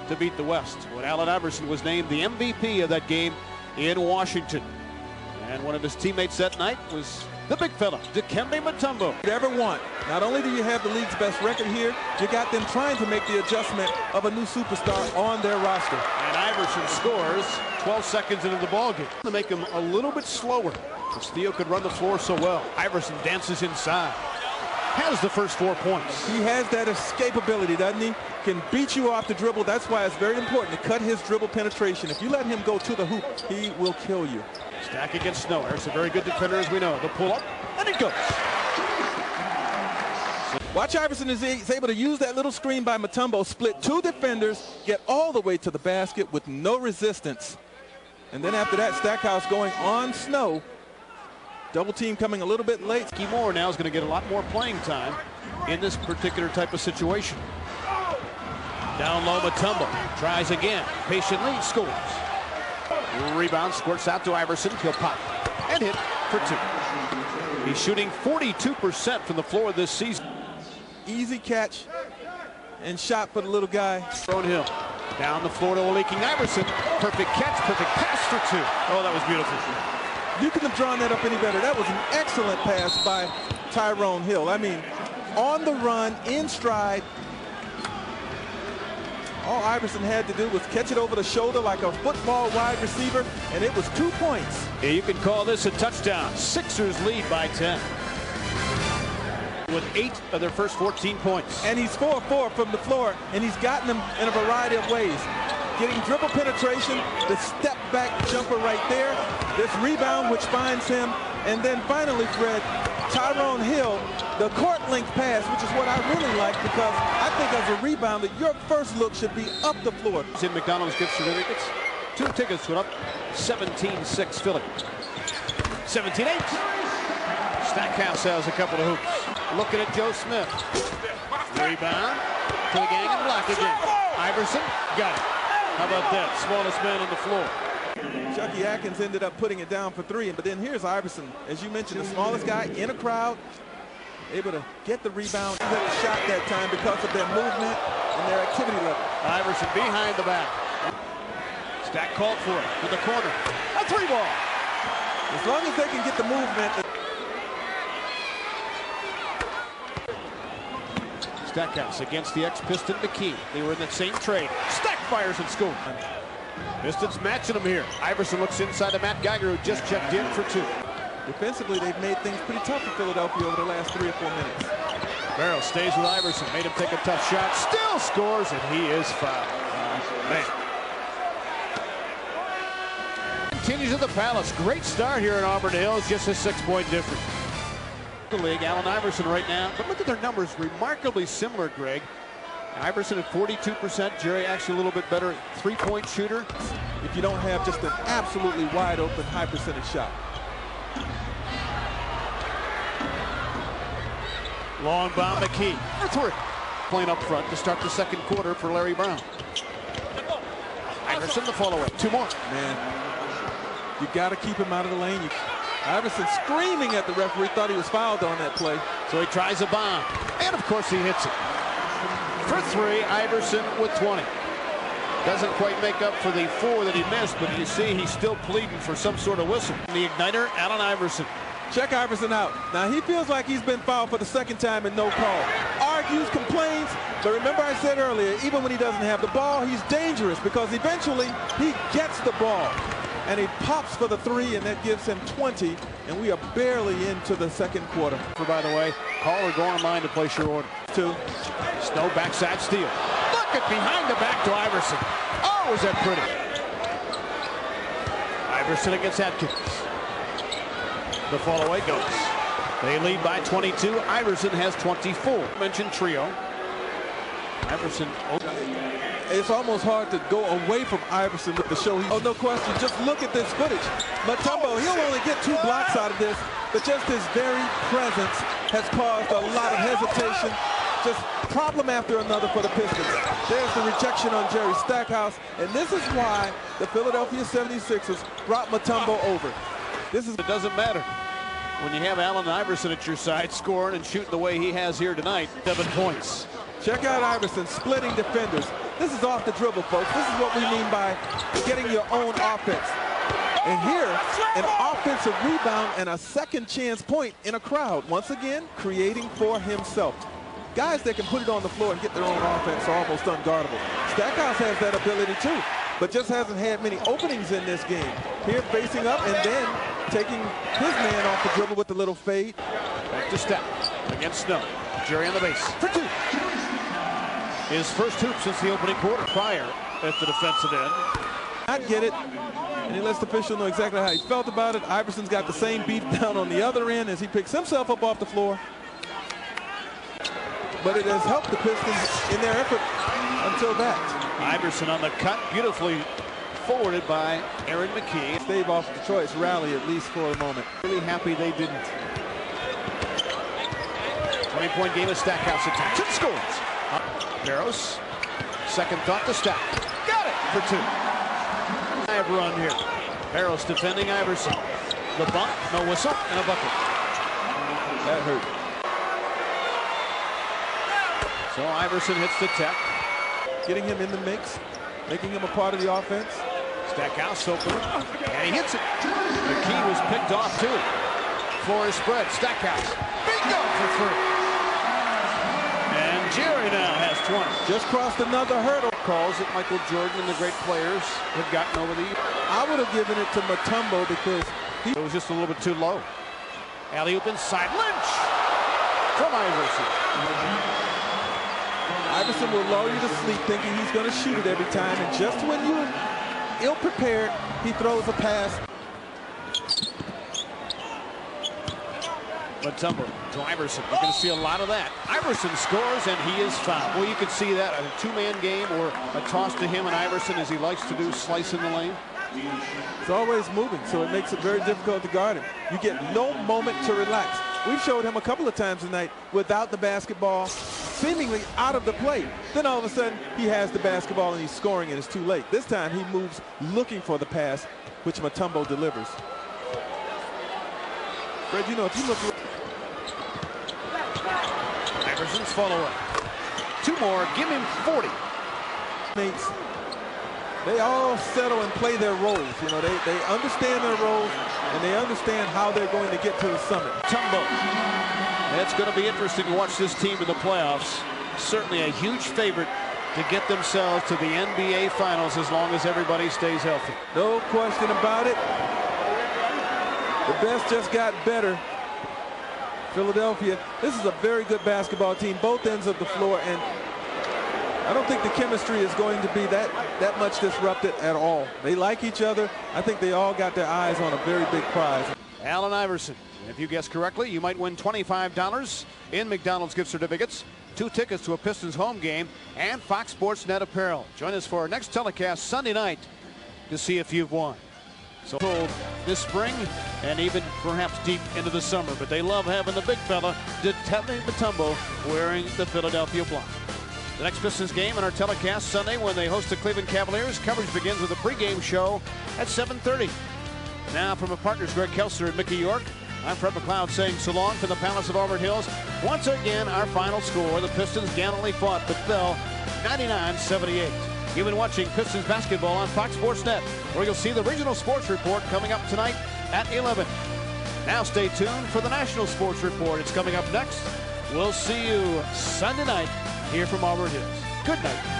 to beat the West when Allen Iverson was named the MVP of that game in Washington. And one of his teammates that night was the big fella, Dikembe Mutombo. Ever want. Not only do you have the league's best record here, you got them trying to make the adjustment of a new superstar on their roster. And Iverson scores 12 seconds into the ballgame to make him a little bit slower, because Theo could run the floor so well. Iverson dances inside, has the first 4 points. He has that escapability, doesn't he? Can beat you off the dribble. That's why it's very important to cut his dribble penetration. If you let him go to the hoop, he will kill you. Stack against Snow. He's a very good defender, as we know. The pull-up, and it goes. Watch Iverson is able to use that little screen by Mutombo, split 2 defenders, get all the way to the basket with no resistance. And then after that, Stackhouse going on Snow. Double team coming a little bit late. Key Moore now is going to get a lot more playing time in this particular type of situation. Down low, Mutombo tries again. Patiently scores. Rebound squirts out to Iverson. He'll pop and hit for 2. He's shooting 42% from the floor this season. Easy catch and shot for the little guy. Hill down the floor to a leaking Iverson. Perfect catch, perfect pass for 2. Oh, that was beautiful. You couldn't have drawn that up any better. That was an excellent pass by Tyrone Hill. I mean, on the run, in stride. All Iverson had to do was catch it over the shoulder like a football wide receiver, and it was 2 points. Yeah, you can call this a touchdown. Sixers lead by 10. With 8 of their first 14 points. And he's 4-4 from the floor, and he's gotten them in a variety of ways. Getting dribble penetration, the step back jumper right there, this rebound which finds him, and then finally, Fred, Tyrone Hill, the court length pass, which is what I really like, because I think as a rebounder, your first look should be up the floor. In McDonald's gift certificates, 2 tickets went up, 17-6 Philly. 17-8. Stackhouse has a couple of hoops. Looking at Joe Smith. Rebound to the gang and block again. Iverson got it. How about that? Smallest man on the floor. Chucky Atkins ended up putting it down for 3, but then here's Iverson, as you mentioned, the smallest guy in a crowd, able to get the rebound. He had a shot that time because of their movement and their activity level. Iverson behind the back. Stack called for it to the corner. A 3-ball. As long as they can get the movement. Stackhouse against the ex-Piston McKee. They were in that same trade. Stack fires and scores. Pistons matching them here. Iverson looks inside to Matt Geiger, who just checked in for 2. Defensively, they've made things pretty tough for Philadelphia over the last 3 or 4 minutes. Barrow stays with Iverson. Made him take a tough shot. Still scores, and he is fouled. Man. Continues at the Palace. Great start here in Auburn Hills. Just a 6-point difference. The league, Allen Iverson right now. But look at their numbers. Remarkably similar, Greg. Iverson at 42%. Jerry actually a little bit better 3-point shooter. If you don't have just an absolutely wide open, high percentage shot. Long bomb McKee. For 3. Playing up front to start the second quarter for Larry Brown. Iverson the follow-up. 2 more. Man, you got to keep him out of the lane. Iverson screaming at the referee, thought he was fouled on that play. So he tries a bomb. And of course he hits it. For 3, Iverson with 20. Doesn't quite make up for the 4 that he missed, but you see he's still pleading for some sort of whistle. The igniter, Allen Iverson. Check Iverson out. Now he feels like he's been fouled for the 2nd time and no call. Argues, complains, but remember I said earlier, even when he doesn't have the ball, he's dangerous because eventually he gets the ball. And he pops for the 3, and that gives him 20, and we are barely into the 2nd quarter. By the way, caller, go online to place your order. 2. Snow backside steal. Look at behind the back to Iverson. Oh, is that pretty? Iverson against Atkins. The fall away goes. They lead by 22. Iverson has 24. Mentioned trio. Iverson. It's almost hard to go away from Iverson with the show. Oh, no question. Just look at this footage. Mutombo, he'll only get 2 blocks out of this, but just his very presence has caused a lot of hesitation. Just problem after another for the Pistons. There's the rejection on Jerry Stackhouse, and this is why the Philadelphia 76ers brought Mutombo over. It doesn't matter when you have Allen Iverson at your side scoring and shooting the way he has here tonight. 7 points. Check out Iverson splitting defenders, This is off the dribble, folks. This is what we mean by getting your own offense. And here, an offensive rebound and a second chance point in a crowd. Once again, creating for himself. Guys that can put it on the floor and get their own offense are almost unguardable. Stackhouse has that ability too, but just hasn't had many openings in this game. Here facing up and then taking his man off the dribble with the little fade. Back to Stack against Snow. Jerry on the base for two. His first hoop since the opening quarter. Prior at the defensive end. Not get it, and he lets the official know exactly how he felt about it. Iverson's got the same beat down on the other end as he picks himself up off the floor. But it has helped the Pistons in their effort until that. Iverson on the cut, beautifully forwarded by Aaron McKee. Stave off the choice, rally at least for a moment. Really happy they didn't. 20-point game of Stackhouse attacks and scores. Barros, second thought to Stack. Got it for two. I've run here. Barros defending Iverson. The bump, no whistle, and a bucket. That hurt. So Iverson hits the tech. Getting him in the mix, making him a part of the offense. Stackhouse open, and he hits it. McKee was picked off too. Floor is spread. Stackhouse, bingo for three. And Jerry now has 20. Just crossed another hurdle. Calls that Michael Jordan and the great players have gotten over the years. I would have given it to Mutombo because it was just a little bit too low. Alley-oop inside. Lynch from Iverson. Iverson will lull you to sleep thinking he's going to shoot it every time, and just when you're ill-prepared, he throws a pass. Mutombo to Iverson. You're going to see a lot of that. Iverson scores, and he is fouled. Well, you could see that a two-man game or a toss to him and Iverson, as he likes to do, slice in the lane. It's always moving, so it makes it very difficult to guard him. You get no moment to relax. We've showed him a couple of times tonight without the basketball, seemingly out of the play. Then all of a sudden, he has the basketball and he's scoring, and it's too late. This time, he moves looking for the pass, which Mutombo delivers. Fred, you know, if you look... Iverson's follow-up. Two more, give him 40. Mates, they all settle and play their roles. You know, they understand their roles, and they understand how they're going to get to the summit. Mutombo. It's going to be interesting to watch this team in the playoffs. Certainly a huge favorite to get themselves to the NBA Finals as long as everybody stays healthy. No question about it. The best just got better. Philadelphia, this is a very good basketball team, both ends of the floor, and I don't think the chemistry is going to be that much disrupted at all. They like each other. I think they all got their eyes on a very big prize. Allen Iverson. If you guess correctly, you might win $25 in McDonald's gift certificates, 2 tickets to a Pistons home game, and Fox Sports Net apparel. Join us for our next telecast Sunday night to see if you've won. So this spring and even perhaps deep into the summer, but they love having the big fella, Detective Mutombo, wearing the Philadelphia block. The next Pistons game on our telecast Sunday when they host the Cleveland Cavaliers. Coverage begins with a pregame show at 7:30. Now from our partners Greg Kelser and Mickey York, I'm Fred McLeod saying so long from the Palace of Auburn Hills. Once again, our final score, the Pistons gallantly fought but fell 99-78. You've been watching Pistons basketball on Fox Sports Net, where you'll see the regional sports report coming up tonight at 11. Now stay tuned for the national sports report. It's coming up next. We'll see you Sunday night here from Auburn Hills. Good night.